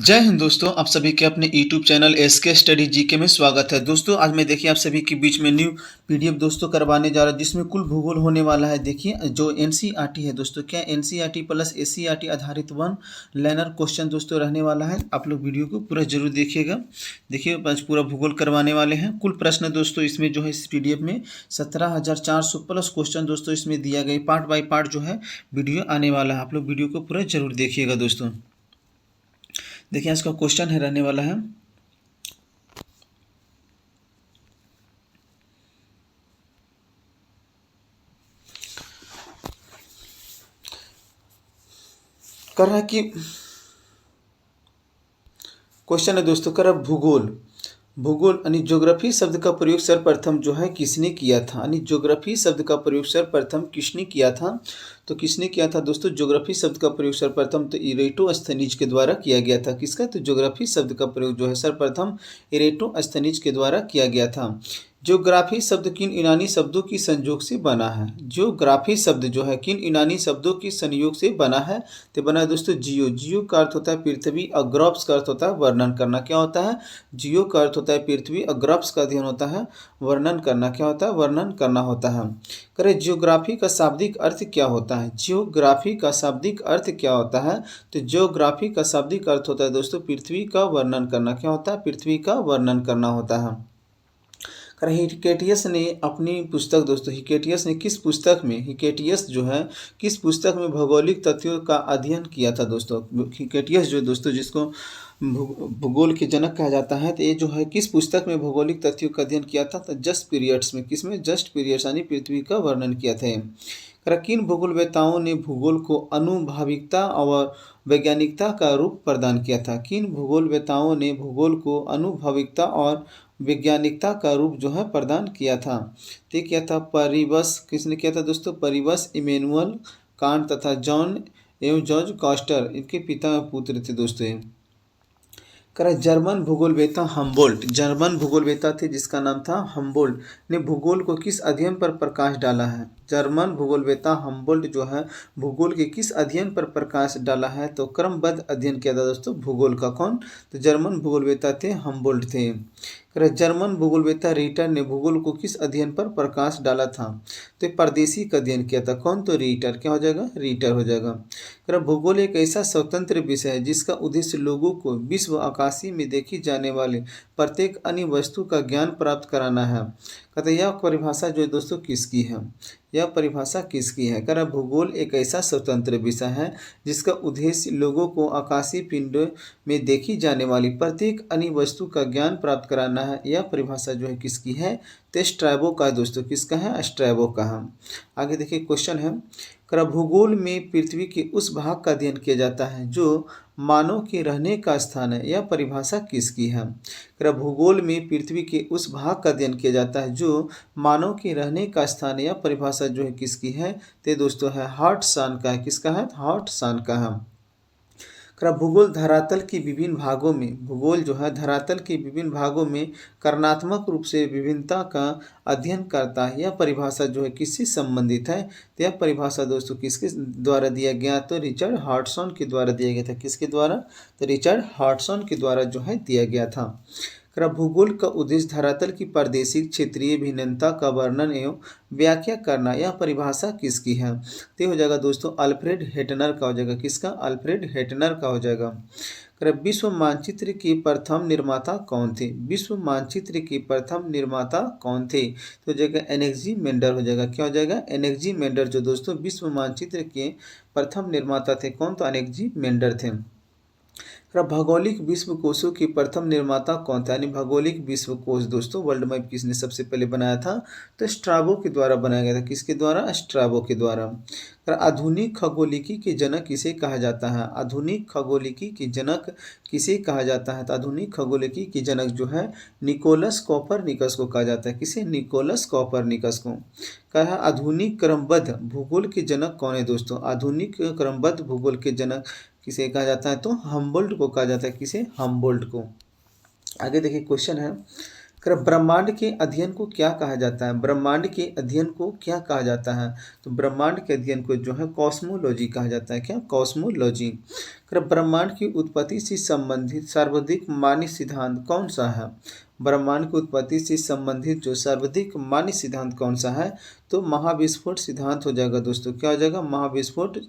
जय हिंद दोस्तों, आप सभी के अपने YouTube channel SK study GK में स्वागत है। दोस्तों आज मैं देखिए आप सभी के बीच में न्यू पीडीएफ दोस्तों करवाने जा रहा हूं, जिसमें कुल भूगोल होने वाला है। देखिए जो एनसीईआरटी है दोस्तों, क्या एनसीईआरटी प्लस एससीईआरटी आधारित वन लाइनर क्वेश्चन दोस्तों रहने वाला है। आप लोग वीडियो को पूरा जरूर देखिएगा। देखिए आज पूरा भूगोल करवाने वाले हैं। कुल प्रश्न दोस्तों इसमें जो है इस पीडीएफ में 17,400 प्लस क्वेश्चन दोस्तों इसमें दिया गया। पार्ट बाई पार्ट जो है वीडियो आने वाला है। आप लोग वीडियो को पूरा जरूर देखिएगा दोस्तों। देखिए आज का क्वेश्चन है रहने वाला है, कर रहा है कि क्वेश्चन है दोस्तों, कर रहा भूगोल भूगोल यानी ज्योग्राफी शब्द का प्रयोग सर्वप्रथम जो है किसने किया था। यानी ज्योग्राफी शब्द का प्रयोग सर्वप्रथम किसने किया था। तो किसने किया था दोस्तों ज्योग्राफी शब्द का प्रयोग सर्वप्रथम, तो इरेटोस्थनीज के द्वारा किया गया था। किसका, तो ज्योग्राफी शब्द का प्रयोग जो है सर्वप्रथम इरेटोस्थनीज के द्वारा किया गया था। ज्योग्राफी शब्द किन यूनानी शब्दों की संयोग से बना है। ज्योग्राफी शब्द जो है किन यूनानी शब्दों की संयोग से बना है। तो बना है दोस्तों जियो। जियो का अर्थ होता है पृथ्वी और ग्रॉप्स का अर्थ होता है वर्णन करना। क्या होता है, जियो का अर्थ होता है पृथ्वी और ग्रॉप्स का अध्ययन होता है वर्णन करना। क्या होता है, वर्णन करना होता है। करें जियोग्राफी का शाब्दिक अर्थ क्या होता है। जियोग्राफी का शाब्दिक अर्थ क्या होता है। तो जियोग्राफी का शाब्दिक अर्थ होता है दोस्तों पृथ्वी का वर्णन करना। क्या होता है, पृथ्वी का वर्णन करना होता है। हिकेटियस ने अपनी पुस्तक दोस्तों, हिकेटियस ने किस पुस्तक में, हिकेटियस जो है किस पुस्तक में भौगोलिक तथ्यों का अध्ययन किया था दोस्तों। हिकेटियस जो दोस्तों जिसको भूगोल के जनक कहा जाता है, तो ये जो है किस पुस्तक में भौगोलिक तथ्यों का अध्ययन किया था। तो जस्ट पीरियड्स में। किसमें, जस्ट पीरियड्स यानी पृथ्वी का वर्णन किया था। किन भूगोलवेताओं ने भूगोल को अनुभाविकता और वैज्ञानिकता का रूप प्रदान किया था। किन भूगोलवेताओं ने भूगोल को अनुभाविकता और वैज्ञानिकता का रूप जो है प्रदान किया था। तो क्या था, परिबस। किसने किया था दोस्तों, परिबस, इमेनुअल कांट तथा जॉन एवं जॉर्ज कॉस्टर, इनके पिता पुत्र थे दोस्तों। जर्मन भूगोलवेता हम्बोल्ट, जर्मन भूगोलवेता थे जिसका नाम था हम्बोल्ट, ने भूगोल को किस अध्ययन पर प्रकाश डाला है। जर्मन भूगोलवेता हम्बोल्ट जो है भूगोल के किस अध्ययन पर प्रकाश डाला है। तो क्रमबद्ध अध्ययन किया था दोस्तों भूगोल का। कौन, तो जर्मन भूगोलवेता थे हम्बोल्ट थे। जर्मन भूगोलवेता रीटर ने भूगोल को किस अध्ययन पर प्रकाश डाला था। तो प्रादेशिक अध्ययन किया था। कौन, तो रीटर। क्या हो जाएगा, रीटर हो जाएगा। भूगोल एक ऐसा स्वतंत्र विषय है जिसका उद्देश्य लोगों को विश्व आकाशीय में देखी जाने वाली प्रत्येक अन्य वस्तु का ज्ञान प्राप्त कराना है। कहते यह परिभाषा जो है दोस्तों किसकी है, यह परिभाषा किसकी है। कह भूगोल एक ऐसा स्वतंत्र विषय है जिसका उद्देश्य लोगों को आकाशीय पिंड में देखी जाने वाली प्रत्येक अन्य वस्तु का ज्ञान प्राप्त कराना है। यह परिभाषा जो है किसकी है, तो स्ट्रैबो का है दोस्तों। किसका है, स्ट्रैबो का है। आगे देखिए क्वेश्चन है, भूगोल में पृथ्वी के उस भाग का अध्ययन किया जाता है जो मानव के रहने का स्थान है। यह परिभाषा किसकी है। भूगोल में पृथ्वी के उस भाग का अध्ययन किया जाता है जो मानव के रहने का स्थान है। यह परिभाषा जो है किसकी है, तो दोस्तों है हॉट्सन का है। किसका है, हॉट्सन का है। भूगोल धरातल की विभिन्न भागों में, भूगोल जो है धरातल के विभिन्न भागों में करणात्मक रूप से विभिन्नता का अध्ययन करता है। यह परिभाषा जो है किससे संबंधित है। तो यह परिभाषा दोस्तों किसके द्वारा दिया गया, तो रिचर्ड हॉटसन के द्वारा दिया गया था। किसके द्वारा, तो रिचर्ड हॉटसन के द्वारा जो है दिया गया था। भूगोल का उद्देश्य धरातल की प्रादेशिक क्षेत्रीय भिन्नता का वर्णन एवं व्याख्या करना। यह परिभाषा किसकी है, तो हो जाएगा दोस्तों अल्फ्रेड हेटनर का हो जाएगा। किसका, अल्फ्रेड हेटनर का हो जाएगा। विश्व मानचित्र के प्रथम निर्माता कौन थे। विश्व मानचित्र के प्रथम निर्माता कौन थे, तो हो जाएगा एनेक्जीमेंडर हो जाएगा। क्या हो जाएगा, एनेक्जीमेंडर जो दोस्तों विश्व मानचित्र के प्रथम निर्माता थे। कौन, तो एनेक्जीमेंडर थे। भौगोलिक विश्वकोशों के प्रथम निर्माता कौन था। यानी भौगोलिक विश्वकोश दोस्तों वर्ल्ड मैप किसने सबसे पहले बनाया था, तो स्ट्राबो के द्वारा बनाया गया था। किसके द्वारा, स्ट्राबो के द्वारा। आधुनिक खगोलिकी के जनक किसे कहा जाता है। आधुनिक खगोलिकी के जनक किसे कहा जाता है, तो आधुनिक खगोलिकी के जनक जो है निकोलस कॉपरनिकस को कहा जाता है। किसे, निकोलस कॉपरनिकस को। कहा आधुनिक क्रमबद्ध भूगोल के जनक कौन है दोस्तों। आधुनिक क्रमबद्ध भूगोल के जनक किसे कहा जाता है, तो हम्बोल्ट को कहा जाता है। किसे, हम्बोल्ट को। आगे देखिए क्वेश्चन है, कर ब्रह्मांड के अध्ययन को क्या कहा जाता है? ब्रह्मांड के अध्ययन को क्या कहा जाता है? तो ब्रह्मांड के अध्ययन को जो है कॉस्मोलॉजी कहा जाता है। क्या? कॉस्मोलॉजी। कर ब्रह्मांड की उत्पत्ति से संबंधित सर्वाधिक मान्य सिद्धांत कौन सा है? ब्रह्मांड की उत्पत्ति से संबंधित जो सर्वाधिक मान्य सिद्धांत कौन सा है? तो महाविस्फोट सिद्धांत हो जाएगा दोस्तों। क्या हो जाएगा? महाविस्फोट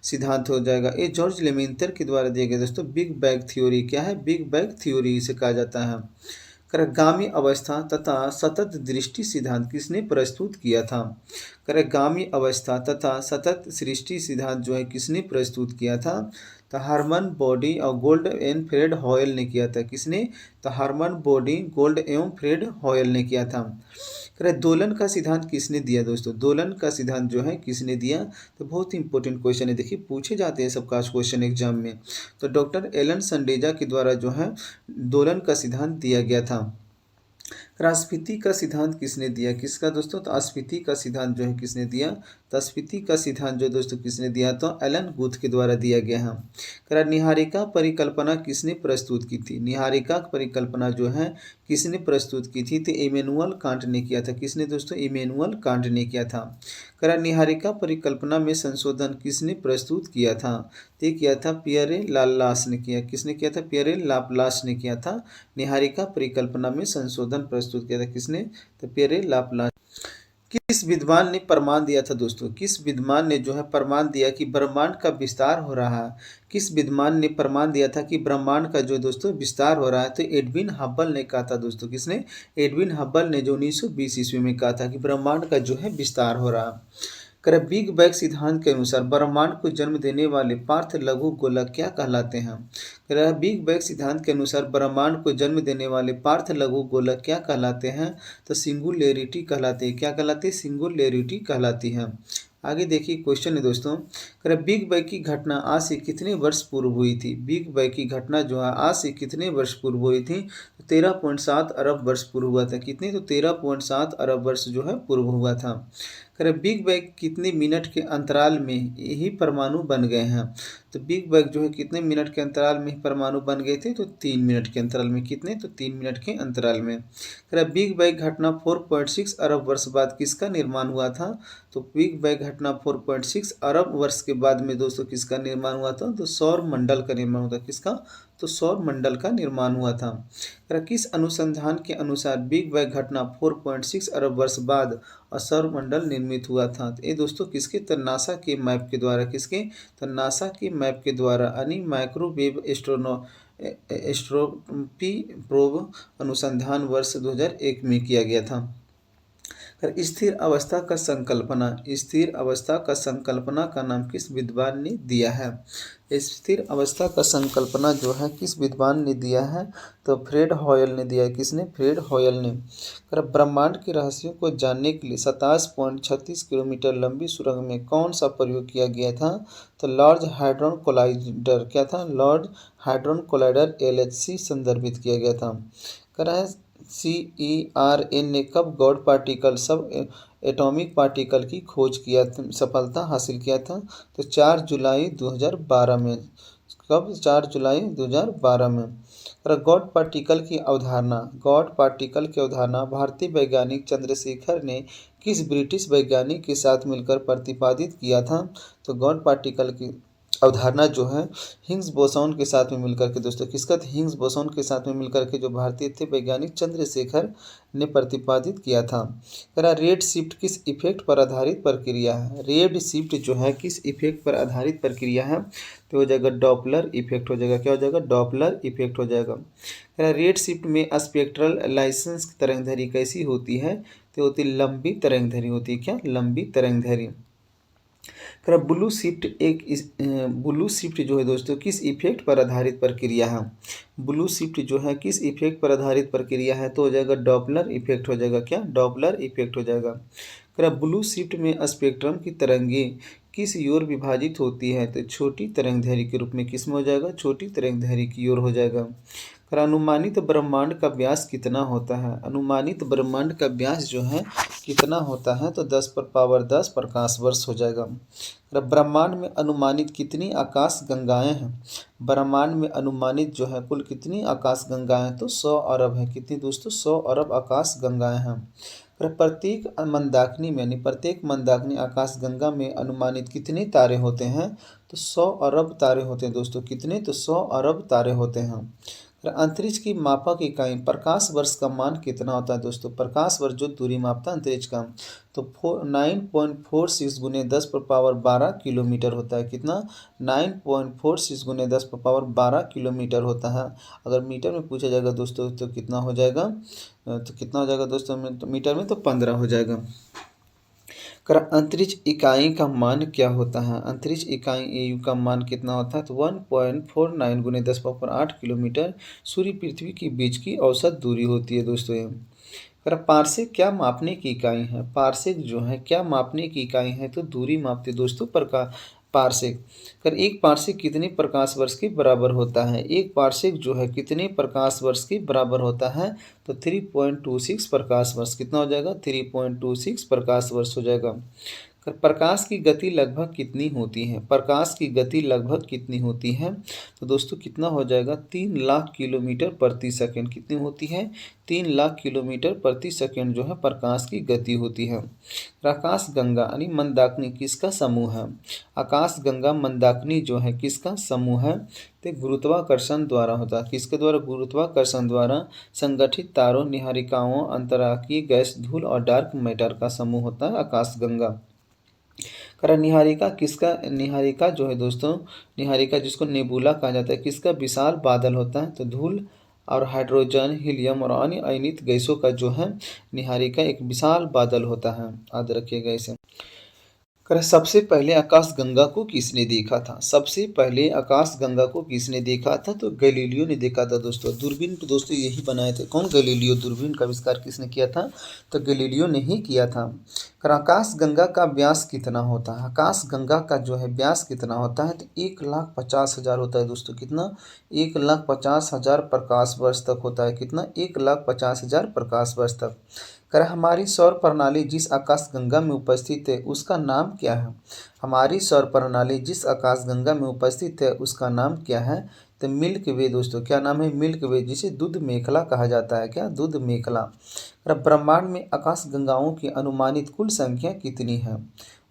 सिद्धांत हो जाएगा। ये जॉर्ज लेमेंतर के द्वारा दिया गया दोस्तों। बिग बैंग थ्योरी क्या है? बिग बैंग थ्योरी इसे कहा जाता है। करगामी अवस्था तथा सतत दृष्टि सिद्धांत किसने प्रस्तुत किया था? करगामी अवस्था तथा सतत सृष्टि सिद्धांत जो है किसने प्रस्तुत किया था? तो हार्मन बॉडी और गोल्ड एंड फ्रेड हॉयल ने किया था। किसने? तो हार्मन बॉडी, गोल्ड एवं फ्रेड हॉयल ने किया था। कह दोलन का सिद्धांत किसने दिया दोस्तों? दोलन का सिद्धांत जो है किसने दिया? तो बहुत ही इंपॉर्टेंट क्वेश्चन है, देखिए पूछे जाते हैं सबका क्वेश्चन एग्जाम में। तो डॉक्टर एलन संडेजा के द्वारा जो है दोलन का सिद्धांत दिया गया था। स्फीति का सिद्धांत किसने दिया? किसका दोस्तों? तो स्फीति का सिद्धांत जो है किसने दिया? तो स्फीति का सिद्धांत जो दोस्तों किसने दिया? तो एलन गुथ के द्वारा दिया गया है। करा निहारिका परिकल्पना किसने प्रस्तुत की थी? निहारिका परिकल्पना जो है किसने प्रस्तुत की थी? तो इमैनुअल कांट ने किया था। किसने दोस्तों? इमैनुअल कांट ने किया था। करा निहारिका परिकल्पना में संशोधन किसने प्रस्तुत किया था? तो किया था पियरे लाप्लास ने किया। किसने किया था? पियरे लाप्लास ने किया था। निहारिका परिकल्पना में संशोधन प्रस्तुत किया था। किसने? तो पियरे लाप्लास। किस विद्वान ने प्रमाण दिया था दोस्तों? किस विद्वान ने जो है प्रमाण दिया कि ब्रह्मांड का विस्तार हो रहा है? किस विद्वान ने प्रमाण दिया था कि ब्रह्मांड का जो दोस्तों विस्तार हो रहा है? तो एडविन हब्बल ने कहा था दोस्तों। किसने? एडविन हब्बल ने जो 1920 ईस्वी में कहा था कि ब्रह्मांड का जो है विस्तार हो रहा है। कर बिग बैंग सिद्धांत के अनुसार ब्रह्मांड को जन्म देने वाले पार्थ लघु गोलक क्या कहलाते हैं? कर बिग बैंग सिद्धांत के अनुसार ब्रह्मांड को जन्म देने वाले पार्थ लघु गोलक क्या कहलाते हैं? तो सिंगुलैरिटी कहलाते हैं। क्या कहलाते हैं? सिंगुलैरिटी कहलाती है। आगे देखिए क्वेश्चन है दोस्तों। कर बिग बैंग की घटना आज से कितने वर्ष पूर्व हुई थी? बिग बैंग की घटना जो है आज से कितने वर्ष पूर्व हुई थी? 13.7 अरब वर्ष पूर्व हुआ था। कितने? तो 13.7 अरब वर्ष जो है पूर्व हुआ था। कह बिग बैंग कितने मिनट के अंतराल में यही परमाणु बन गए हैं? तो बिग बैंग जो है कितने मिनट के अंतराल में परमाणु बन गए थे? तो 3 मिनट के अंतराल में। कितने? तो 3 मिनट के अंतराल में। कह बिग बैंग घटना 4.6 अरब वर्ष बाद किसका निर्माण हुआ था? तो बिग बैंग घटना 4.6 अरब वर्ष के बाद में दोस्तों किसका निर्माण हुआ था? तो सौर मंडल का निर्माण हुआ था। किसका? तो सौर मंडल का निर्माण हुआ था। किस अनुसंधान के अनुसार बिग बैंग घटना 4.6 अरब वर्ष बाद सौर मंडल निर्मित हुआ था? तो ये दोस्तों किसके? तो नासा के मैप के द्वारा। किसके? तो नासा के मैप के द्वारा यानी माइक्रोवेव एस्ट्रोपी प्रोब अनुसंधान वर्ष 2001 में किया गया था। स्थिर अवस्था का संकल्पना, स्थिर अवस्था का संकल्पना का नाम किस विद्वान ने दिया है? स्थिर अवस्था का संकल्पना जो है किस विद्वान ने दिया है? तो फ्रेड हॉयल ने दिया है। किसने? फ्रेड हॉयल ने। ब्रह्मांड के रहस्यों को जानने के लिए 27.36 किलोमीटर लंबी सुरंग में कौन सा प्रयोग किया गया था? तो लार्ज हाड्रॉन कोलाइडर। क्या था? लार्ज हाड्रॉन कोलाइडर LHC संदर्भित किया गया था। CERN ने कब गॉड पार्टिकल सब एटॉमिक पार्टिकल की खोज किया सफलता हासिल किया था? तो 4 जुलाई 2012 में। कब? 4 जुलाई 2012 में। गॉड पार्टिकल की अवधारणा, गॉड पार्टिकल की अवधारणा भारतीय वैज्ञानिक चंद्रशेखर ने किस ब्रिटिश वैज्ञानिक के साथ मिलकर प्रतिपादित किया था? तो गॉड पार्टिकल की अवधारणा जो है हिग्स बोसॉन के साथ में मिलकर के दोस्तों किसका? हिग्स बोसॉन के साथ में मिलकर के जो भारतीय थे वैज्ञानिक चंद्रशेखर ने प्रतिपादित किया था। कह रेड शिफ्ट किस इफेक्ट पर आधारित प्रक्रिया है? रेड शिफ्ट जो है किस इफेक्ट पर आधारित प्रक्रिया है? तो हो जाएगा डॉपलर इफेक्ट हो जाएगा। क्या हो जाएगा? डॉपलर इफेक्ट हो जाएगा। कह रेड शिफ्ट में स्पेक्ट्रल लाइसेंस तरंगधैर्घ्य कैसी होती है? तो होती लंबी तरंगधैर्घ्य होती है। क्या? लंबी तरंगधैर्घ्य। ब्लू शिफ्ट जो है दोस्तों किस इफेक्ट पर आधारित प्रक्रिया है? ब्लू शिफ्ट जो है किस इफेक्ट पर आधारित प्रक्रिया है? तो हो जाएगा डॉपलर इफेक्ट हो जाएगा। क्या? डॉपलर इफेक्ट हो जाएगा। ब्लू शिफ्ट में स्पेक्ट्रम की तरंगें किस ओर विभाजित होती है? तो छोटी तरंगधैर्घ्य के रूप में। किस में हो जाएगा? छोटी तरंगधैर्घ्य की ओर हो जाएगा। और अनुमानित ब्रह्मांड का व्यास कितना होता है? अनुमानित ब्रह्मांड का व्यास जो है कितना होता है? तो 10⁻10 प्रकाश वर्ष हो जाएगा। और ब्रह्मांड में अनुमानित कितनी आकाश गंगाएं हैं? ब्रह्मांड में अनुमानित जो है कुल कितनी आकाश गंगाएं? तो 100 अरब है। कितनी दोस्तों? 100 अरब आकाश गंगाएं हैं। और प्रत्येक मंदाकिनी में यानी प्रत्येक मंदाकिनी आकाश गंगा में अनुमानित कितने तारे होते हैं? तो 100 अरब तारे होते हैं दोस्तों। कितने? तो 100 अरब तारे होते हैं। और अंतरिक्ष की मापक इकाई प्रकाश वर्ष का मान कितना होता है दोस्तों? प्रकाश वर्ष जो दूरी मापता है अंतरिक्ष का, तो 9.46 गुने 10⁻12 किलोमीटर होता है। कितना? 9.46 गुने 10⁻12 किलोमीटर होता है। अगर मीटर में पूछा जाएगा दोस्तों तो कितना हो जाएगा? तो कितना हो जाएगा दोस्तों? मीटर में तो 15 हो जाएगा। कर अंतरिक्ष इकाई का मान क्या होता है? अंतरिक्ष इकाई एयू का मान कितना होता है? तो 1.49 गुने 10⁻8 किलोमीटर सूर्य पृथ्वी के बीच की औसत दूरी होती है दोस्तों ये। कर पारसेक क्या मापने की इकाई है? पारसेक जो है क्या मापने की इकाई है? तो दूरी मापते दोस्तों पारसेक। कर एक पारसेक कितने प्रकाश वर्ष के बराबर होता है? एक पारसेक जो है कितने प्रकाश वर्ष के बराबर होता है? तो 3.26 प्रकाश वर्ष। कितना हो जाएगा? 3.26 प्रकाश वर्ष हो जाएगा। प्रकाश की गति लगभग कितनी होती है? प्रकाश की गति लगभग कितनी होती है? तो दोस्तों कितना हो जाएगा? 3 लाख किलोमीटर प्रति सेकंड। कितनी होती है? 3 लाख किलोमीटर प्रति सेकंड जो है प्रकाश की गति होती है। आकाश गंगा यानी मंदाकिनी किसका समूह है? आकाश गंगा मंदाकिनी जो है किसका समूह है? तो गुरुत्वाकर्षण द्वारा होता है। किसके द्वारा? गुरुत्वाकर्षण द्वारा संगठित तारों, निहारिकाओं, अंतराकीय गैस, धूल और डार्क मैटर का समूह होता है आकाश गंगा। निहारिका किसका? निहारिका जो है दोस्तों, निहारिका जिसको नेबुला कहा जाता है, किसका विशाल बादल होता है? तो धूल और हाइड्रोजन, हीलियम और अन्य अयनित गैसों का जो है निहारिका एक विशाल बादल होता है। याद रखिएगा इसे। सबसे पहले आकाश गंगा को किसने देखा था? सबसे पहले आकाश गंगा को किसने देखा था? तो गैलीलियो ने देखा था दोस्तों। दूरबीन तो दोस्तों यही बनाए थे। कौन? गैलीलियो। दूरबीन का आविष्कार किसने किया था? तो गैलीलियो ने ही किया था। आकाश गंगा का व्यास कितना होता है? आकाश गंगा का जो है व्यास कितना होता है? तो 1,50,000 होता है दोस्तों। कितना? 1,50,000 प्रकाश वर्ष तक होता है। कितना? 1,50,000 प्रकाश वर्ष तक। हमारी सौर प्रणाली जिस आकाश गंगा में उपस्थित है उसका नाम क्या है? हमारी सौर प्रणाली जिस आकाश गंगा में उपस्थित है उसका नाम क्या है? तो मिल्क वे दोस्तों। क्या नाम है? मिल्क वे, जिसे दूध मेखला कहा जाता है। क्या? दूध मेखला। ब्रह्मांड में आकाश गंगाओं की अनुमानित कुल संख्या कितनी है?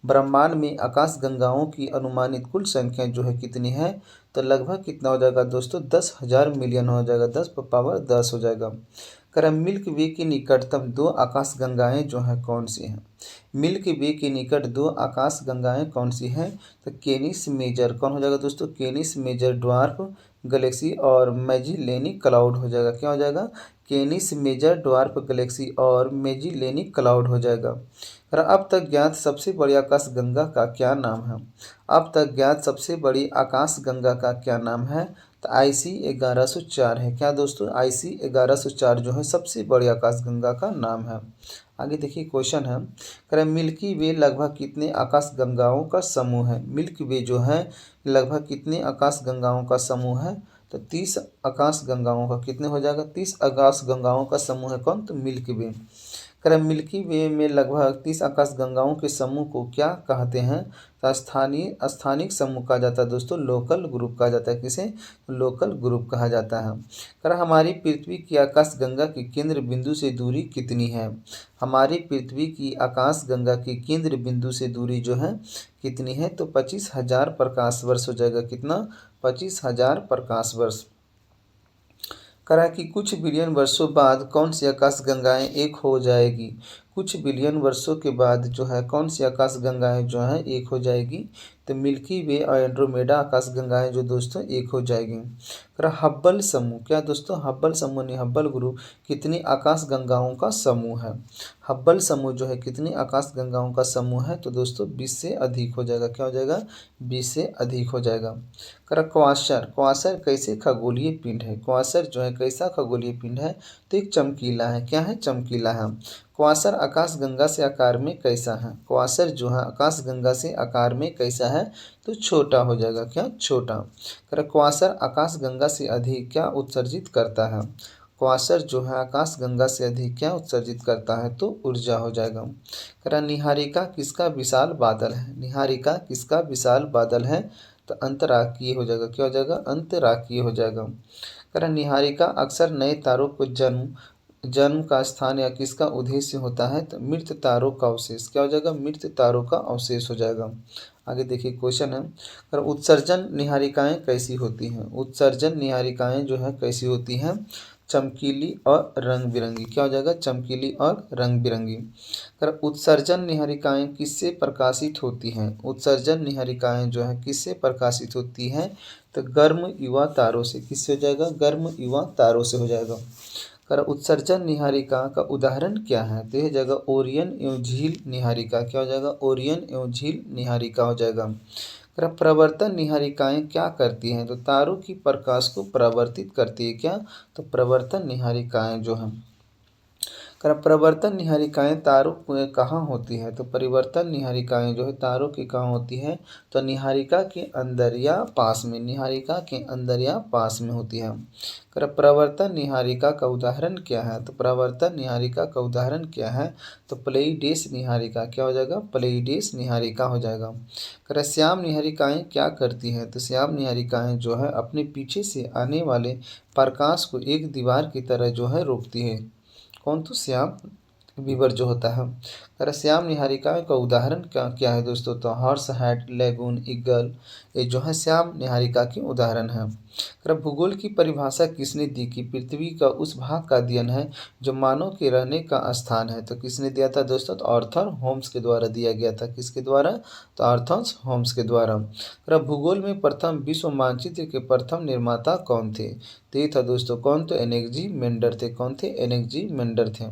ब्रह्मांड में आकाश गंगाओं की अनुमानित कुल संख्या जो है कितनी है? तो लगभग कितना हो जाएगा दोस्तों? 10,000 मिलियन हो जाएगा। 10⁻10 हो जाएगा। मिल्क वे के निकटतम 2 आकाश गंगाएं जो हैं कौन सी हैं? मिल्क वे के निकट 2 आकाश गंगाएं कौन सी हैं? तो केनिस मेजर। कौन हो जाएगा दोस्तों? केनिस मेजर ड्वार्फ गैलेक्सी और मैजिलेनिक क्लाउड हो जाएगा। क्या हो जाएगा? केनिस मेजर ड्वार्फ गैलेक्सी और मैजिलेनिक क्लाउड हो जाएगा। और अब तक ज्ञात सबसे बड़ी आकाश गंगा का क्या नाम है? अब तक ज्ञात सबसे बड़ी आकाश गंगा का क्या नाम है? तो IC 1104 है। क्या दोस्तों? IC 1104 जो है सबसे बड़ी आकाश गंगा का नाम है। आगे देखिए क्वेश्चन है, मिल्की वे लगभग कितने आकाश गंगाओं का समूह है? मिल्की वे जो है लगभग कितने आकाश गंगाओं का समूह है? तो 30 आकाश गंगाओं का। कितने हो जाएगा? 30 आकाश गंगाओं का समूह है। कौन? तो मिल्की वे। मिल्की वे में लगभग 30 आकाश गंगाओं के समूह को क्या कहते हैं? तो स्थानिक समूह कहा जाता है दोस्तों। लोकल ग्रुप कहा जाता है। किसे? लोकल ग्रुप कहा जाता है। हमारी पृथ्वी की आकाश गंगा के केंद्र बिंदु से दूरी कितनी है? हमारी पृथ्वी की आकाश गंगा के केंद्र बिंदु से दूरी जो है कितनी है? तो 25,000 प्रकाश वर्ष हो जाएगा। कितना? 25,000 प्रकाश वर्ष। कि कुछ बिलियन वर्षों बाद कौन सी आकाश गंगाएं एक हो जाएगी? कुछ बिलियन वर्षों के बाद जो है कौन सी आकाश गंगाएं जो है एक हो जाएगी? तो मिल्की वे और एंड्रोमेडा आकाश गंगाएं जो दोस्तों एक हो जाएगी। हब्बल समूह। क्या दोस्तों? हब्बल समूह ने हब्बल ग्रुप कितनी आकाश गंगाओं का समूह है? हब्बल समूह जो है कितनी आकाश गंगाओं का समूह है? तो दोस्तों 20 से अधिक हो जाएगा। क्या हो जाएगा? 20 से अधिक हो जाएगा। क्वासर। क्वासर कैसे खगोलीय पिंड है? क्वासर जो है कैसा खगोलीय पिंड है? तो एक चमकीला है। क्या है? चमकीला है। क्वासर आकाशगंगा से आकार में कैसा है? क्वासर जो है आकाशगंगा से आकार में कैसा है? तो छोटा हो जाएगा। क्या? छोटा। क्वासर आकाशगंगा से अधिक क्या उत्सर्जित करता है? क्वासर जो है आकाशगंगा से अधिक क्या उत्सर्जित करता है? तो ऊर्जा हो जाएगा। निहारिका किसका विशाल बादल है? निहारिका किसका विशाल बादल है? तो अंतर्राकीय हो जाएगा। क्या हो जाएगा? अंतर्राकीय हो जाएगा। निहारिका अक्सर नए तारों को जन्म जन्म का स्थान या किसका उद्देश्य होता है? तो मृत तारों का अवशेष। क्या हो जाएगा? मृत तारों का अवशेष हो जाएगा। आगे देखिए क्वेश्चन है, उत्सर्जन निहारिकाएं कैसी होती हैं? उत्सर्जन निहारिकाएं जो है कैसी होती हैं? चमकीली और रंग बिरंगी। क्या हो जाएगा? चमकीली और रंग बिरंगी। उत्सर्जन निहारिकाएं किससे प्रकाशित होती हैं? उत्सर्जन निहारिकाएं जो है किससे प्रकाशित होती हैं? तो गर्म युवा तारों से। किससे हो जाएगा? गर्म युवा तारों से हो जाएगा। उत्सर्जन निहारिका का उदाहरण क्या है? तो यह जगह ओरियन एवं झील निहारिका। क्या हो जाएगा? ओरियन एवं झील निहारिका हो जाएगा। प्रवर्तन निहारिकाएं क्या करती हैं? तो तारों की प्रकाश को प्रवर्तित करती है। क्या? तो प्रवर्तन निहारिकाएं जो है प्रवर्तन निहारिकाएं तारों में कहाँ होती है? तो परिवर्तन निहारिकाएं जो है तारों की कहाँ होती है? तो निहारिका के अंदर या पास में। निहारिका के अंदर या पास में होती है। प्रवर्तन निहारिका का उदाहरण क्या है? तो प्रवर्तन निहारिका का उदाहरण क्या है? तो प्लेइडेस निहारिका। क्या हो जाएगा? प्लेइडेस निहारिका हो जाएगा। श्याम निहारिकाएं क्या करती हैं? तो श्याम निहारिकाएं जो है अपने पीछे से आने वाले प्रकाश को एक दीवार की तरह जो है रोकती है। कौन? तो श्याम बीवर जो होता है। श्याम निहारिका का उदाहरण क्या क्या है दोस्तों? तो हॉर्स हैट, लेगून, ईगल, ये जो है श्याम निहारिका के उदाहरण है। भूगोल की परिभाषा किसने दी कि पृथ्वी का उस भाग का अध्ययन है जो मानव के रहने का स्थान है? तो किसने दिया था दोस्तों? तो आर्थर होम्स के द्वारा दिया गया था। किसके द्वारा? तो आर्थर होम्स के द्वारा। भूगोल में प्रथम विश्व मानचित्र के प्रथम निर्माता कौन थे? तो ये था दोस्तों कौन? तो एनेक्जी मेंडर थे। कौन थे? एनेक्जी मेंडर थे।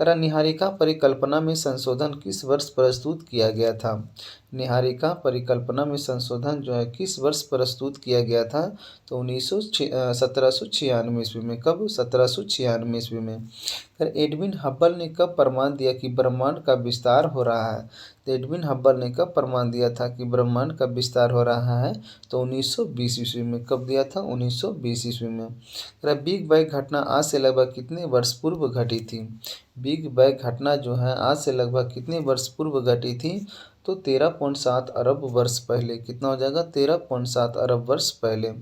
निहारिका परिकल्पना में संशोधन किस वर्ष प्रस्तुत किया गया था? निहारिका परिकल्पना में संशोधन जो है किस वर्ष प्रस्तुत किया गया था? तो 1796 ईस्वी में। कब? 1796 ईस्वी में। एडविन हब्बल ने कब प्रमाण दिया कि ब्रह्मांड का विस्तार हो रहा है? तो एडविन हब्बल ने कब प्रमाण दिया था कि ब्रह्मांड का विस्तार हो रहा है? तो 1920 ईस्वी में। कब दिया था? 1920 ईस्वी में। बिग बैंग घटना आज से लगभग कितने वर्ष पूर्व घटी थी? बिग बैंग घटना जो है आज से लगभग कितने वर्ष पूर्व घटी थी? तो 13.7 अरब वर्ष पहले। कितना हो जाएगा? 13.7 अरब वर्ष पहले।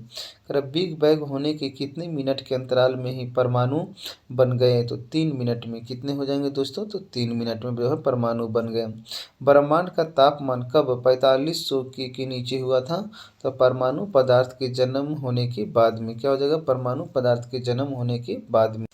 बिग बैंग होने के कितने मिनट के अंतराल में ही परमाणु बन गए? तो 3 मिनट में। कितने हो जाएंगे दोस्तों? तो 3 मिनट में जो है परमाणु बन गए। ब्रह्मांड का तापमान कब 4500 के नीचे हुआ था? तो परमाणु पदार्थ के जन्म होने के बाद में। क्या हो जाएगा? परमाणु पदार्थ के जन्म होने के बाद में।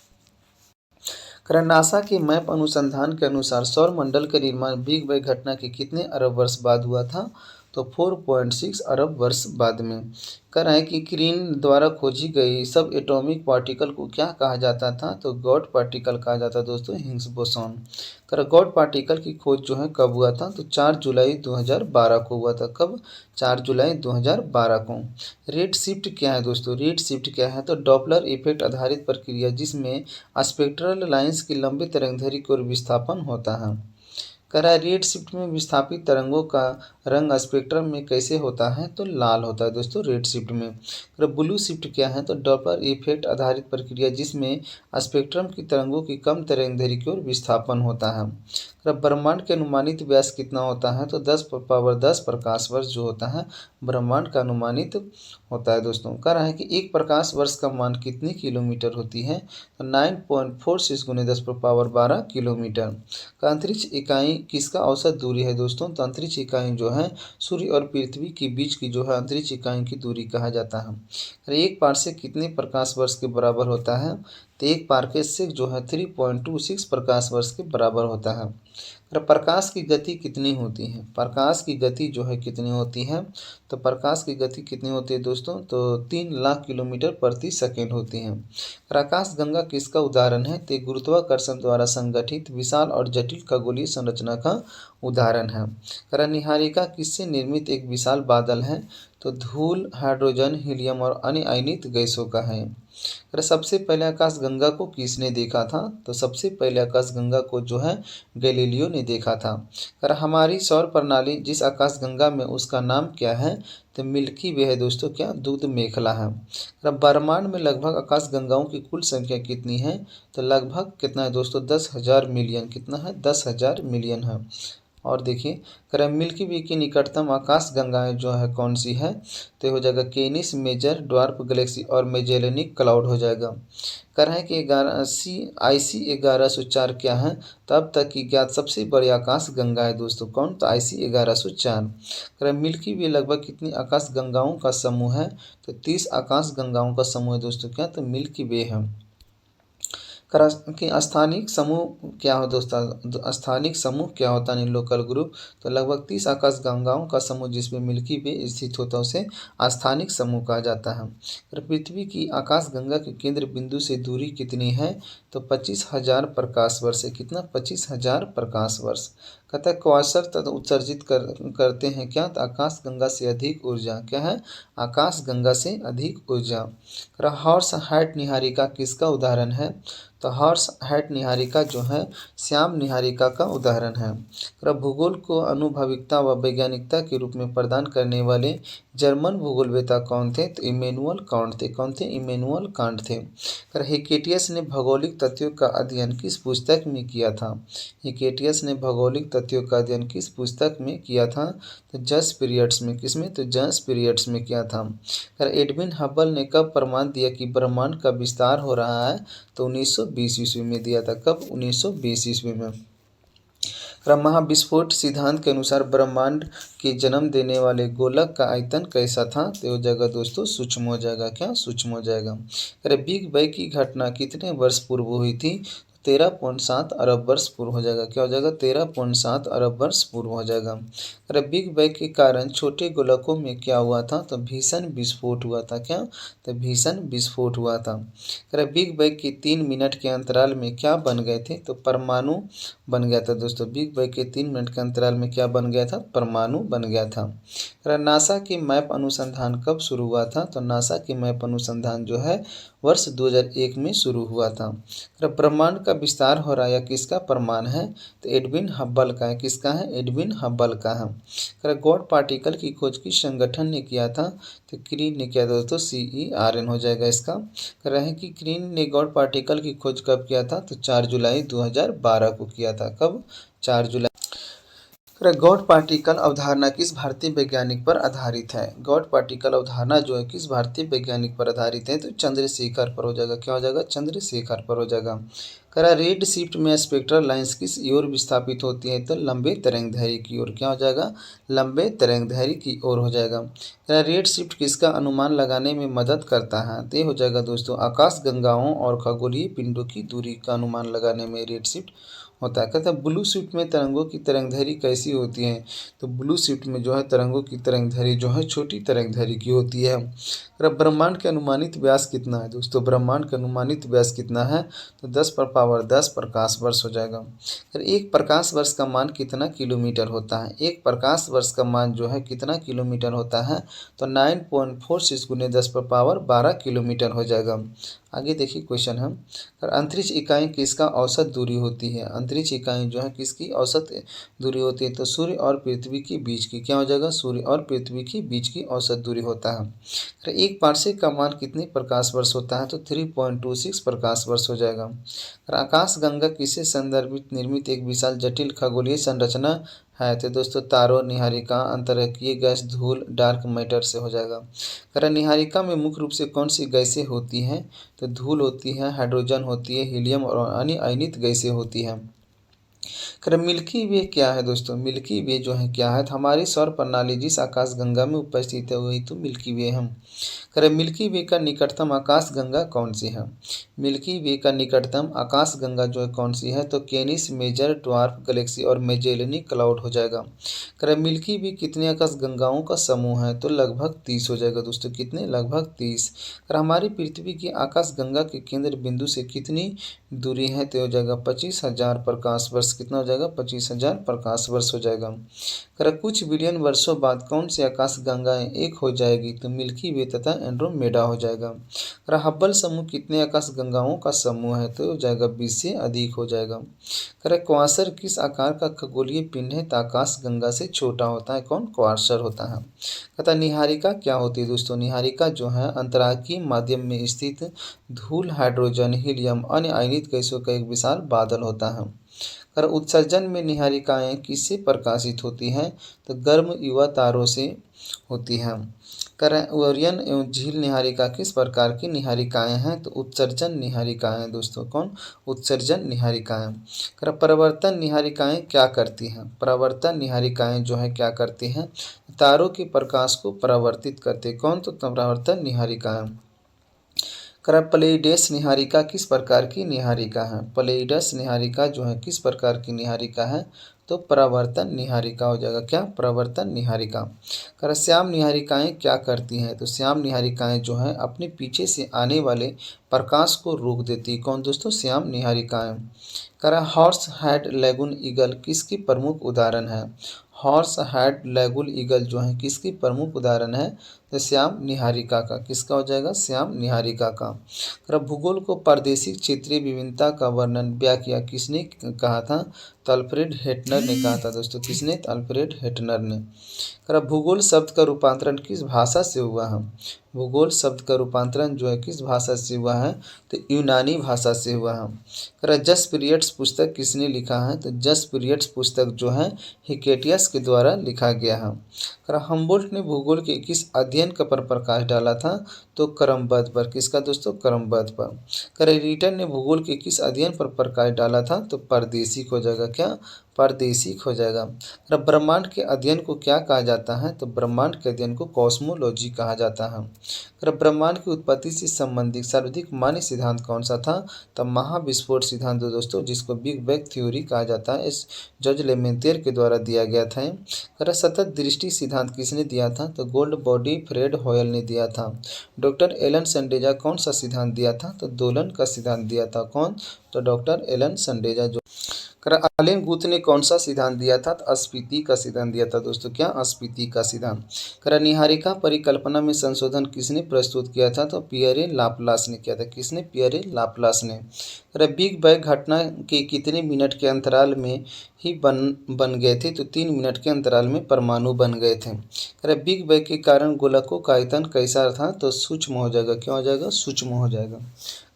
नासा के मैप अनुसंधान के अनुसार सौर मंडल का निर्माण बिग बैंग घटना के कितने अरब वर्ष बाद हुआ था? तो 4.6 अरब वर्ष बाद में। कह रहा है कि क्रीन द्वारा खोजी गई सब एटॉमिक पार्टिकल को क्या कहा जाता था? तो गॉड पार्टिकल कहा जाता दोस्तों, हिग्स बोसॉन। गॉड पार्टिकल की खोज जो है कब हुआ था? तो 4 जुलाई 2012 को हुआ था। कब? 4 जुलाई 2012 को। रेड शिफ्ट क्या है दोस्तों? रेड शिफ्ट क्या है? तो डॉपलर इफेक्ट आधारित प्रक्रिया जिसमें स्पेक्ट्रल लाइंस की लंबी तरंगधरी की ओर विस्थापन होता है। कह रहा है रेड शिफ्ट में विस्थापित तरंगों का रंग स्पेक्ट्रम में कैसे होता है? तो लाल होता है दोस्तों रेड शिफ्ट में। ब्लू शिफ्ट क्या है? तो डॉपलर इफेक्ट आधारित प्रक्रिया जिसमें स्पेक्ट्रम की तरंगों की कम तरंगदैर्घ्य की ओर विस्थापन होता है। ब्रह्मांड के अनुमानित व्यास कितना होता है? तो 10 प्रकाश वर्ष जो होता है ब्रह्मांड का अनुमानित होता है दोस्तों। कह रहा है कि एक प्रकाश वर्ष का मान कितनी किलोमीटर होती है? तो 9.46 × 10⁻12 किलोमीटर। अंतरिक्ष इकाई किसका औसत दूरी है दोस्तों? तो अंतरिक्ष इकाई जो है सूर्य और पृथ्वी के बीच की जो है अंतरिक्ष इकाई की दूरी कहा जाता है। एक पारसेक कितने प्रकाश वर्ष के बराबर होता है? तो एक पारसेक जो है 3.26 प्रकाश वर्ष के बराबर होता है। प्रकाश की गति कितनी होती है? प्रकाश की गति जो है कितनी होती है? तो प्रकाश की गति कितनी होती है दोस्तों? तो 3 लाख किलोमीटर प्रति सेकेंड होती है। आकाशगंगा किसका उदाहरण है? तो गुरुत्वाकर्षण द्वारा संगठित विशाल और जटिल खगोलीय संरचना का उदाहरण है। निहारिका किससे निर्मित एक विशाल बादल है? तो धूल, हाइड्रोजन, हीलियम और अन्य अयनित गैसों का है। अगर सबसे पहले आकाशगंगा को किसने देखा था? तो सबसे पहले आकाशगंगा को जो है गैलीलियो ने देखा था। अगर हमारी सौर प्रणाली जिस आकाशगंगा में, उसका नाम क्या है? तो मिल्की वे है दोस्तों, क्या दूध मेखला है। अगर ब्रह्मांड में लगभग आकाशगंगाओं की कुल संख्या कितनी है? तो लगभग कितना है दोस्तों? 10,000 मिलियन। कितना है? 10,000 मिलियन है। और देखिए, अगर मिल्की वे की निकटतम आकाश गंगाएं जो है कौन सी है? तो हो जाएगा केनिस, मेजर, ड्वार्फ गैलेक्सी और मेजेलेनिक क्लाउड हो जाएगा। कर है कि 11 IC 1104 क्या है? तो अब तक की ज्ञात सबसे बड़ी आकाश गंगा है दोस्तों। कौन? तो IC 1104। कर मिल्की वे लगभग कितनी आकाश गंगाओं का समूह है? तो 30 आकाश गंगाओं का समूह है दोस्तों। क्या? तो मिल्की वे है। कि स्थानिक समूह क्या हो दोस्तों? स्थानिक समूह क्या होता है? Local group. तो लगभग 30 आकाश गंगाओं का समूह जिसमें मिल्की वे स्थित होता है उसे स्थानिक समूह कहा जाता है। और पृथ्वी की आकाश गंगा के केंद्र बिंदु से दूरी कितनी है? तो 25,000 प्रकाश वर्ष है। कितना? 25,000 प्रकाश वर्ष। कहता है क्वासर तथा उत्सर्जित करते हैं क्या? तो आकाश गंगा से अधिक ऊर्जा। क्या है? आकाश गंगा से अधिक ऊर्जा। हॉर्स हाइट निहारिका किसका उदाहरण है? तो हॉर्स हाइट निहारिका जो है श्याम निहारिका का उदाहरण है। भूगोल को अनुभविकता व वैज्ञानिकता के रूप में प्रदान करने वाले जर्मन भूगोलवेता कौन थे? तो इमैनुअल कांट थे। कौन थे? इमैनुअल कांट थे। हेकेटियस ने भौगोलिक तथ्यों का अध्ययन किस पुस्तक में किया था? हेकेटियस ने भौगोलिक तथ्यों का अध्ययन किस पुस्तक में किया था? तो जस पीरियड्स में। किसमें? तो जस पीरियड्स में किया था। एडविन हबल ने कब प्रमाण दिया कि ब्रह्मांड का विस्तार हो रहा है? तो 1920 ईस्वी में दिया था। कब? 1920 ईस्वी में। महाविस्फोट सिद्धांत के अनुसार ब्रह्मांड के जन्म देने वाले गोलक का आयतन कैसा था? तो हो जाएगा दोस्तों सूक्ष्म हो जाएगा। क्या? सूक्ष्म हो जाएगा। अरे बिग बैंग की घटना कितने वर्ष पूर्व हुई थी? 13.7 अरब वर्ष पूर्व हो जाएगा। क्या हो जाएगा? 13.7 अरब वर्ष पूर्व हो जाएगा। अरे बिग बैंग के कारण छोटे गोलकों में क्या हुआ था? तो भीषण विस्फोट हुआ था। क्या? तो भीषण विस्फोट हुआ था। अरे बिग बैंग के 3 मिनट के अंतराल में क्या बन गए थे? तो परमाणु बन गया था दोस्तों। बिग बैंग के 3 मिनट के अंतराल में क्या बन गया था? परमाणु बन गया था। नासा के मैप अनुसंधान कब शुरू हुआ था? तो नासा के मैप अनुसंधान जो है वर्ष 2001 में शुरू हुआ था। ब्रह्मांड का विस्तार हो रहा है किसका प्रमाण है? तो एडविन हब्बल का है। किसका है? एडविन हब्बल का है। गॉड पार्टिकल की खोज किस संगठन ने किया था? तो क्रीन ने किया दोस्तों। CERN हो जाएगा इसका। कह रहे हैं कि क्रीन ने गॉड पार्टिकल की खोज कब किया था? तो 4 जुलाई 2012 को किया था। कब? 4 जुलाई। गॉड पार्टिकल अवधारणा किस भारतीय वैज्ञानिक पर आधारित है? गॉड पार्टिकल अवधारणा जो है किस भारतीय वैज्ञानिक पर आधारित है? तो चंद्रशेखर पर हो जाएगा। क्या हो जाएगा? चंद्रशेखर पर हो जाएगा। करा रेड शिफ्ट में स्पेक्ट्रल लाइंस किस ओर विस्थापित होती है? तो लंबे तरंगदैर्घ्य की ओर। क्या हो जाएगा? लंबे तरंगदैर्घ्य की ओर हो जाएगा। करा रेड शिफ्ट किसका अनुमान लगाने में मदद करता है? तो हो जाएगा दोस्तों आकाश गंगाओं और खगोलीय पिंडों की दूरी का अनुमान लगाने में रेड शिफ्ट होता है। कहता है ब्लू शिफ्ट में तरंगों की तरंगदैर्घ्य कैसी होती है? तो ब्लू शिफ्ट में जो है तरंगों की तरंगदैर्घ्य जो है छोटी तरंगदैर्घ्य की होती है। अगर ब्रह्मांड के अनुमानित व्यास कितना है दोस्तों? ब्रह्मांड का अनुमानित व्यास कितना है? तो 10⁻10 प्रकाश वर्ष हो जाएगा। फिर एक प्रकाश वर्ष का मान कितना किलोमीटर होता है? एक प्रकाश वर्ष का मान जो है कितना किलोमीटर होता है? तो 9.46 × 10⁻12 किलोमीटर हो जाएगा। आगे देखिए क्वेश्चन है। अंतरिक्ष इकाई किसका औसत दूरी होती है? अंतरिक्ष इकाई जो है किसकी औसत दूरी होती है? तो सूर्य और पृथ्वी के बीच की। क्या हो जाएगा? सूर्य और पृथ्वी के बीच की औसत दूरी होता है। एक पार्सेक का मान कितने प्रकाश वर्ष होता है? तो 3.26 प्रकाश वर्ष हो जाएगा। आकाश गंगा किसे संदर्भित निर्मित एक विशाल जटिल खगोलीय संरचना है? तो दोस्तों तारों, निहारिका, अंतरिक्षीय गैस, धूल, डार्क मैटर से हो जाएगा। निहारिका में मुख्य रूप से कौन सी गैसें होती हैं? तो धूल होती है, हाइड्रोजन होती है, हीलियम और अन्य अयनित गैसें होती हैं। मिल्की वे क्या है दोस्तों? मिल्की वे जो है क्या है? तो हमारी सौर प्रणाली जिस आकाश गंगा में उपस्थित है वही तो मिल्की वे है। मिल्की वे का निकटतम आकाश गंगा कौन सी है? मिल्की वे का निकटतम आकाश गंगा जो है कौन सी है? तो केनिस, मेजर, ड्वार्फ गैलेक्सी और मेजेलेनिक क्लाउड हो जाएगा। मिल्की वे कितने आकाश गंगाओं का समूह है? तो लगभग 30 हो जाएगा दोस्तों। कितने? लगभग 30। हमारी पृथ्वी की आकाश गंगा के केंद्र बिंदु से कितनी दूरी है? तो हो जाएगा 25,000 प्रकाश वर्ष कितना हो जाएगा 25,000 प्रकाश वर्ष हो जाएगा। कह रहा कुछ बिलियन वर्षों बाद कौन सी आकाश गंगाएं एक हो जाएगी, तो मिल्की वे तथा एंड्रोमेडा हो जाएगा। कह रहा हब्बल समूह कितने आकाश गंगाओं का समूह है, तो हो जाएगा 20 से अधिक हो जाएगा। कह रहा क्वासर किस आकार का खगोलीय पिंड है, तो आकाश गंगा से छोटा होता है, कौन क्वासर होता है। कहता निहारिका क्या होती है दोस्तों, निहारिका जो है अंतराकीय माध्यम में स्थित धूल, हाइड्रोजन, हीलियम, अन्य आयनित गैसों का एक विशाल बादल होता है। कर उत्सर्जन में निहारिकाएं किससे प्रकाशित होती हैं, तो गर्म युवा तारों से होती हैं। करें ओरियन एवं झील निहारिका किस प्रकार की निहारिकाएं हैं, तो उत्सर्जन निहारिकाएं दोस्तों, कौन उत्सर्जन निहारिकाएं। कर परावर्तन निहारिकाएं क्या करती हैं, परावर्तन निहारिकाएं जो है क्या करती हैं, तारों के प्रकाश को परावर्तित करते, कौन तो परावर्तन निहारिकाएं। करा प्लेइडेस निहारिका किस प्रकार की निहारिका है, प्लेइडस निहारिका जो है किस प्रकार की निहारिका है, तो परावर्तन निहारिका हो जाएगा, क्या परावर्तन निहारिका। करा श्याम निहारिकाएं क्या करती हैं, तो श्याम निहारिकाएं जो हैं अपने पीछे से आने वाले प्रकाश को रोक देती, कौन दोस्तों, श्याम निहारिकाएं। करा हॉर्स हेड लेगुन ईगल किसकी प्रमुख उदाहरण है, हॉर्स हेड लेगुल ईगल जो है किसकी प्रमुख उदाहरण है, तो श्याम निहारिका का, किसका हो जाएगा, श्याम निहारिका का। कर भूगोल को प्रादेशिक क्षेत्रीय विभिन्नता का वर्णन व्याख्या किसने कहा था, तो अल्फ्रेड हेटनर ने कहा था दोस्तों, किसने, तो अल्फ्रेड हेटनर ने। कर भूगोल शब्द का रूपांतरण किस भाषा से हुआ है, भूगोल शब्द का रूपांतरण जो है किस भाषा से हुआ है, तो यूनानी भाषा से हुआ है। कर जस्ट पीरियड्स पुस्तक किसने लिखा है, तो जस्ट पीरियड्स पुस्तक जो है हिकेटियस के द्वारा लिखा गया है। कर हम्बोल्ट ने भूगोल के किस अध्ययन का पर प्रकाश डाला था, तो क्रमबद्ध पर, किसका दोस्तों, क्रमबद्ध पर। कर रीटन ने भूगोल के किस अध्ययन पर प्रकाश डाला था, तो प्रादेशिक हो जाएगा, क्या प्रादेशिक हो जाएगा। कर ब्रह्मांड के अध्ययन को क्या कहा जाता है, तो ब्रह्मांड के अध्ययन को कॉस्मोलॉजी कहा जाता है। कर ब्रह्मांड की उत्पत्ति से संबंधित सर्वाधिक मान्य सिद्धांत कौन सा था, तो महाविस्फोट सिद्धांत दोस्तों, जिसको बिग बैंग थ्योरी कहा जाता है, इस जॉर्ज लेमेंतियर के द्वारा दिया गया था। कर सतत दृष्टि सिद्धांत किसने दिया था, तो गोल्ड बॉडी फ्रेड हॉयल ने दिया था। डॉक्टर एलन संडेजा कौन सा सिद्धांत दिया था, तो दोलन का सिद्धांत दिया था, कौन, तो डॉक्टर एलन संडेजा। जो करा अलेन गुथ ने कौन सा सिद्धांत दिया था, तो अस्फीति का सिद्धांत दिया था दोस्तों, क्या अस्फीति का सिद्धांत। करा निहारिका परिकल्पना में संशोधन किसने प्रस्तुत किया था, तो पियरे लाप्लास ने किया था, किसने, पियरे लाप्लास ने। करा बिग बैंग घटना के कितने मिनट के अंतराल में ही बन गए थे, तो 3 मिनट के अंतराल में परमाणु बन गए थे। करा बिग बैंग के कारण गोलकों का आयतन कैसा था, तो सूक्ष्म हो जाएगा, क्या हो जाएगा, सूक्ष्म हो जाएगा।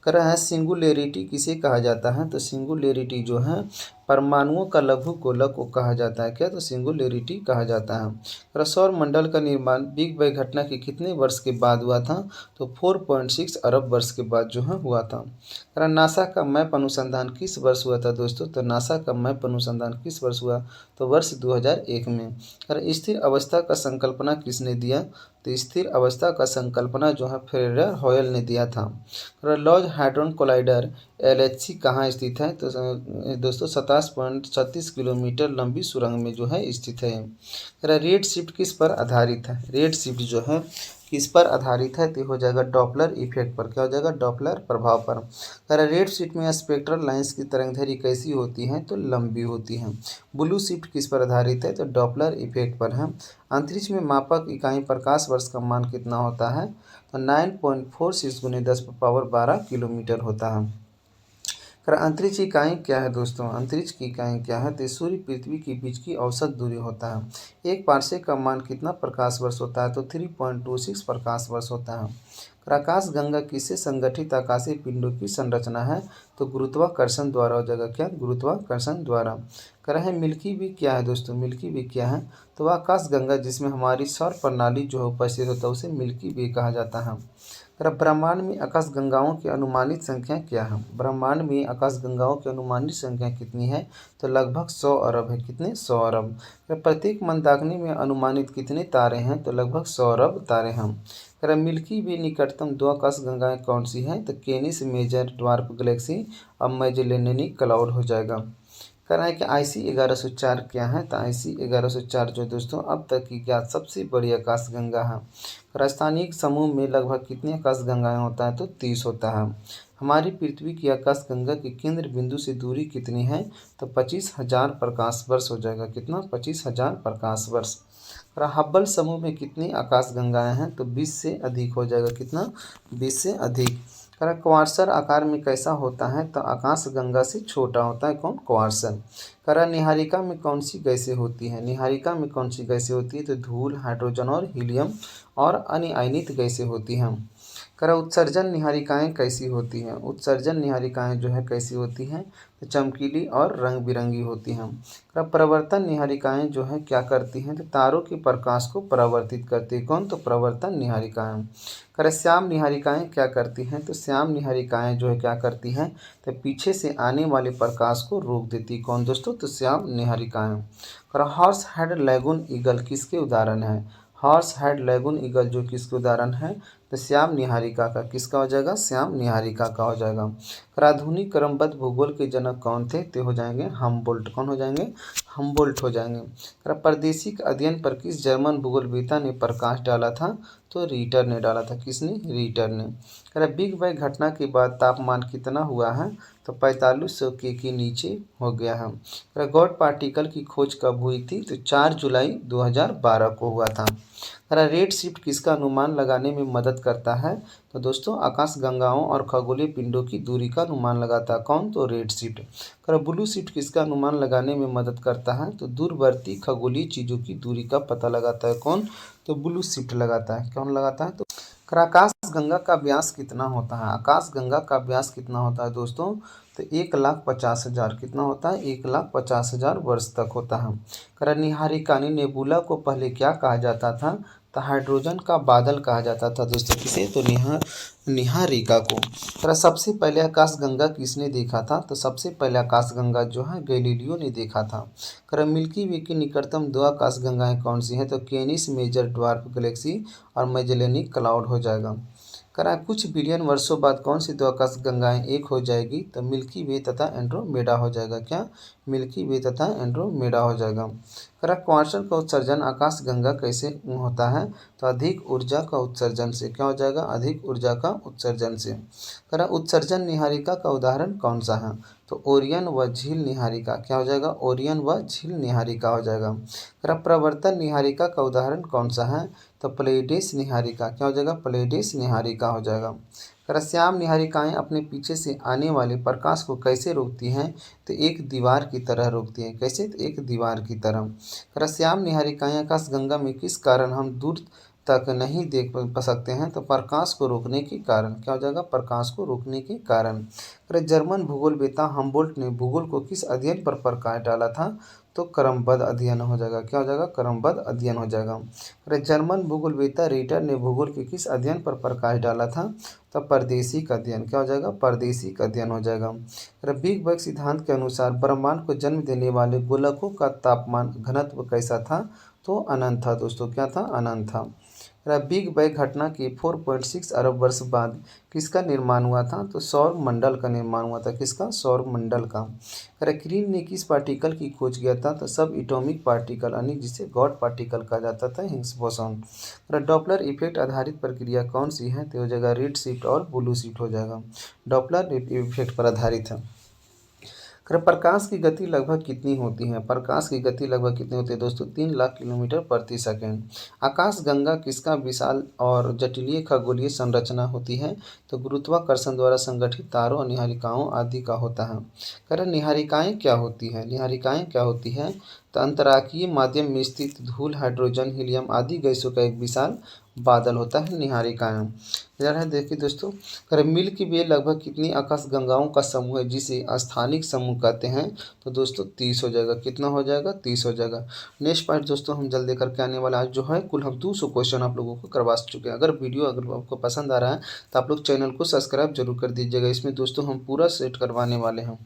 कर रहा है सिंगुलैरिटी किसे कहा जाता है, तो सिंगुलैरिटी जो है परमाणुओं का लघु गोलक को कहा जाता है, क्या, तो सिंगुलैरिटी कहा जाता है। और सौर मंडल का निर्माण बिग बैंग घटना के कितने वर्ष के बाद हुआ था, तो 4.6 अरब वर्ष के बाद जो है हुआ था। और नासा का मैप अनुसंधान किस वर्ष हुआ था दोस्तों, तो नासा का मैप अनुसंधान किस वर्ष हुआ, तो वर्ष 2001 में। और स्थिर अवस्था का संकल्पना किसने दिया, तो स्थिर अवस्था का संकल्पना जो है फ्रेडर हॉयल ने दिया था। और लॉर्ड हाड्रॉन कोलाइडर LHC कहाँ स्थित है, तो दोस्तों 27.36 किलोमीटर लंबी सुरंग में जो है स्थित है। रेड शिफ्ट किस पर आधारित है, रेड शिफ्ट जो है किस पर आधारित है, तो हो जाएगा डॉपलर इफेक्ट पर, क्या हो जाएगा, डॉपलर प्रभाव पर। अगर रेड शिफ्ट में स्पेक्ट्रल लाइंस की तरंगदैर्घ्य कैसी होती है, तो लंबी होती है। ब्लू शिफ्ट किस पर आधारित है, तो डॉपलर इफेक्ट पर है। अंतरिक्ष में मापक इकाई प्रकाश वर्ष का मान कितना होता है, तो 9.46 × 10⁻12 किलोमीटर होता है। कर अंतरिक्ष की इकाई क्या है दोस्तों, अंतरिक्ष की इकाई क्या है, तो सूर्य पृथ्वी के बीच की औसत दूरी होता है। एक पार्सेक का मान कितना प्रकाश वर्ष होता है, तो 3.26 प्रकाश वर्ष होता है। कर आकाश गंगा किससे संगठित आकाशीय पिंडों की संरचना है, तो गुरुत्वाकर्षण द्वारा हो जाएगा, क्या, गुरुत्वाकर्षण द्वारा। कर है मिल्की वे क्या है दोस्तों, मिल्की वे क्या है, तो वह आकाश गंगा जिसमें हमारी सौर प्रणाली जो है उपस्थित होता है उसे मिल्की वे कहा जाता है। ब्रह्मांड में आकाशगंगाओं की अनुमानित संख्या क्या है, ब्रह्मांड में आकाशगंगाओं की अनुमानित संख्या कितनी है, तो लगभग 100 अरब है, कितने, 100 अरब। प्रत्येक मंदाकिनी में अनुमानित कितने तारे हैं, तो लगभग 100 अरब तारे हैं। मिल्की वे निकटतम 2 आकाशगंगाएं कौन सी हैं, तो केनिस मेजर ड्वार्फ गैलेक्सी और मैजेलेनिक क्लाउड हो जाएगा। कह रहा है कि IC 1104 क्या है, तो IC 1104 जो दोस्तों अब तक की ज्ञात सबसे बड़ी आकाशगंगा है। राजस्थानिक समूह में लगभग कितनी आकाशगंगाएं होता है, तो 30 होता है। हमारी पृथ्वी की आकाशगंगा के केंद्र बिंदु से दूरी कितनी है? तो 25,000 प्रकाश वर्ष हो जाएगा। कितना? 25,000 प्रकाश वर्ष। और हब्बल समूह में कितनी आकाशगंगाएं हैं? तो 20 से अधिक हो जाएगा। कितना? 20 से अधिक। क्वार्सर आकार में कैसा होता है? तो आकाशगंगा से छोटा होता है। कौन? क्वार्सर। निहारिका में कौन सी गैसें होती हैं? निहारिका में कौन सी गैसें होती है? तो धूल, हाइड्रोजन और हीलियम और अन्य आयनित गैसें होती हैं। उत्सर्जन निहारिकाएँ कैसी होती हैं? उत्सर्जन निहारिकाएँ जो है कैसी होती हैं? तो चमकीली और रंग बिरंगी होती हैं। प्रवर्तन निहारिकाएँ जो है क्या करती हैं? तो तारों के प्रकाश को परावर्तित करती है। कौन? तो प्रवर्तन निहारिकाएँ। श्याम निहारिकाएँ क्या करती हैं? तो श्याम निहारिकाएँ जो है क्या करती हैं? तो पीछे से आने वाले प्रकाश को रोक देती है। कौन दोस्तों? तो श्याम निहारिकाएँ। हॉर्स हेड लैगून ईगल किसके उदाहरण है? हॉर्स हेड लैगून ईगल जो किसके उदाहरण है? तो श्याम निहारिका का। किसका हो जाएगा? श्याम निहारिका का हो जाएगा। आधुनिक क्रमबद्ध भूगोल के जनक कौन थे? तो हो जाएंगे हमबोल्ट। कौन हो जाएंगे? हमबोल्ट हो जाएंगे। प्रादेशिक अध्ययन पर किस जर्मन भूगोलवेत्ता ने प्रकाश डाला था? तो रीटर ने डाला था। किसने? रीटर ने। बिग बैंग घटना के बाद तापमान कितना हुआ है? तो 4500 के नीचे हो गया है। गॉड पार्टिकल की खोज कब हुई थी? तो 4 जुलाई 2012 को हुआ था। रेड शिफ्ट किसका अनुमान लगाने में मदद करता है? तो दोस्तों आकाशगंगाओं और खगोलीय पिंडों की दूरी का अनुमान लगाता है। कौन? तो रेड शिफ्ट। ब्लू शिफ्ट किसका अनुमान लगाने में मदद करता है? तो दूरवर्ती खगोलीय चीज़ों की दूरी का पता लगाता है। कौन? तो ब्लू शिफ्ट लगाता है। कौन लगाता है? तो आकाशगंगा का व्यास कितना होता है? आकाशगंगा का व्यास कितना होता है दोस्तों? तो 1,50,000। कितना होता है? 1,50,000 वर्ष तक होता है। निहारिका नेबुला को पहले क्या कहा जाता था? तो हाइड्रोजन का बादल कहा जाता था दोस्तों। किसे? तो निहारिका को। सबसे पहले आकाशगंगा किसने देखा था? तो सबसे पहले आकाशगंगा जो है गैलीलियो ने देखा था। मिल्की वे की निकटतम 2 आकाशगंगाएं कौन सी हैं? तो केनिस मेजर ड्वार्फ गैलेक्सी और मैजेलेनिक क्लाउड हो जाएगा। कुछ बिलियन वर्षों बाद कौन सी 2 आकाशगंगाएं एक हो जाएगी? तो मिल्की वे तथा एंड्रोमेडा हो जाएगा। क्या? मिल्की वे तथा एंड्रोमेडा हो जाएगा। क्वार्सर का उत्सर्जन आकाशगंगा कैसे होता है? तो अधिक ऊर्जा का उत्सर्जन से। क्या हो जाएगा? अधिक ऊर्जा का उत्सर्जन से। उत्सर्जन निहारिका का उदाहरण कौन सा है? तो ओरियन व झील निहारिका। क्या हो जाएगा? ओरियन व झील निहारिका हो जाएगा। प्रवर्तन निहारिका का उदाहरण कौन सा है? तो प्लेइडेस निहारिका। क्या हो जाएगा? प्लेइडेस निहारिका हो जाएगा। श्याम निहारिकाएँ अपने पीछे से आने वाले प्रकाश को कैसे रोकती हैं? तो एक दीवार की तरह रोकती हैं। कैसे? तो एक दीवार की तरह। श्याम निहारिकाएँ आकाशगंगा में किस कारण हम दूर तक नहीं देख सकते हैं? तो प्रकाश को रोकने के कारण। क्या हो जाएगा? प्रकाश को रोकने के कारण। जर्मन भूगोलवेत्ता हमबोल्ट ने भूगोल को किस अध्ययन पर प्रकाश डाला था? तो क्रमबद्ध अध्ययन हो जाएगा। क्या हो जाएगा? क्रमबद्ध अध्ययन हो जाएगा। जर्मन भूगोलवेत्ता रीटर ने भूगोल के किस अध्ययन पर प्रकाश डाला था? तो परदेशिक अध्ययन। क्या हो जाएगा? परदेशिक अध्ययन हो जाएगा। बिग बैंग सिद्धांत के अनुसार ब्रह्मांड को जन्म देने वाले गोलकों का तापमान घनत्व कैसा था? तो अनंत था दोस्तों। क्या था? अनंत था। बिग बैंग घटना के 4.6 अरब वर्ष बाद किसका निर्माण हुआ था? तो सौर मंडल का निर्माण हुआ था। किसका? सौर मंडल का। क्रीन ने किस पार्टिकल की खोज किया था? तो सब एटॉमिक पार्टिकल यानी जिसे गॉड पार्टिकल कहा जाता था, हिग्स बोसॉन। डॉपलर इफेक्ट आधारित प्रक्रिया कौन सी है? तो हो जाएगा रेड शिफ्ट और ब्लू शिफ्ट हो जाएगा। डॉपलर इफेक्ट पर आधारित है। प्रकाश की गति लगभग कितनी होती है? प्रकाश की गति लगभग कितनी होती है दोस्तों? 3 लाख किलोमीटर प्रति सेकंड। आकाशगंगा किसका विशाल और जटिलीय खगोलीय संरचना होती है? तो गुरुत्वाकर्षण द्वारा संगठित तारों, निहारिकाओं आदि का होता है। निहारिकाएँ क्या होती है? निहारिकाएँ क्या होती है? तो अंतराकीय माध्यम में स्थित धूल, हाइड्रोजन, हीलियम आदि गैसों का एक विशाल बादल होता है निहारिकाएँ। क्लियर है? देखिए दोस्तों, मिल्की वे लगभग कितनी आकाशगंगाओं का समूह है जिसे स्थानिक समूह कहते हैं? तो दोस्तों 30 हो जाएगा। कितना हो जाएगा? 30 हो जाएगा। नेक्स्ट पॉइंट दोस्तों हम जल्दी करके आने वाला आज जो है कुल हम 200 क्वेश्चन आप लोगों को करवा चुके हैं। अगर वीडियो अगर आपको पसंद आ रहा है तो आप लोग चैनल को सब्सक्राइब जरूर कर दीजिएगा। इसमें दोस्तों हम पूरा सेट करवाने वाले हैं।